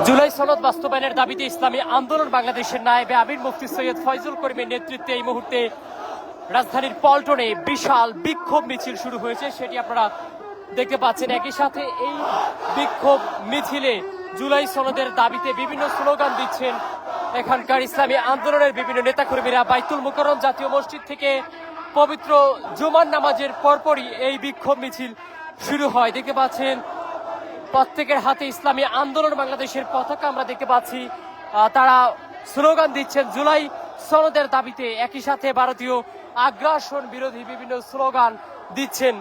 জুলাই সনদ বাস্তবায়নের দাবিতে ইসলামী আন্দোলন বাংলাদেশের নায়েবে আমির মুফতি সৈয়দ ফয়জুল করিমের নেতৃত্বে এই মুহূর্তে রাজধানীর পল্টনে বিশাল বিক্ষোভ মিছিল শুরু হয়েছে, সেটি আপনারা দেখতে পাচ্ছেন। একই সাথে এই বিক্ষোভ মিছিলে জুলাই সনদের দাবিতে বিভিন্ন স্লোগান দিচ্ছেন এখানকার ইসলামী আন্দোলনের বিভিন্ন নেতাকর্মীরা। বাইতুল মুকাররম জাতীয় মসজিদ থেকে পবিত্র জুমার নামাজের পরপরই এই বিক্ষোভ মিছিল শুরু হয়। দেখতে পাচ্ছেন প্রত্যেকের হাতে ইসলামী আন্দোলন বাংলাদেশের পতাকা আমরা দেখতে পাচ্ছি। তারা স্লোগান দিচ্ছেন জুলাই সনদের দাবিতে, একই সাথে ভারতীয় আগ্রাসন বিরোধী বিভিন্ন স্লোগান দিচ্ছেন।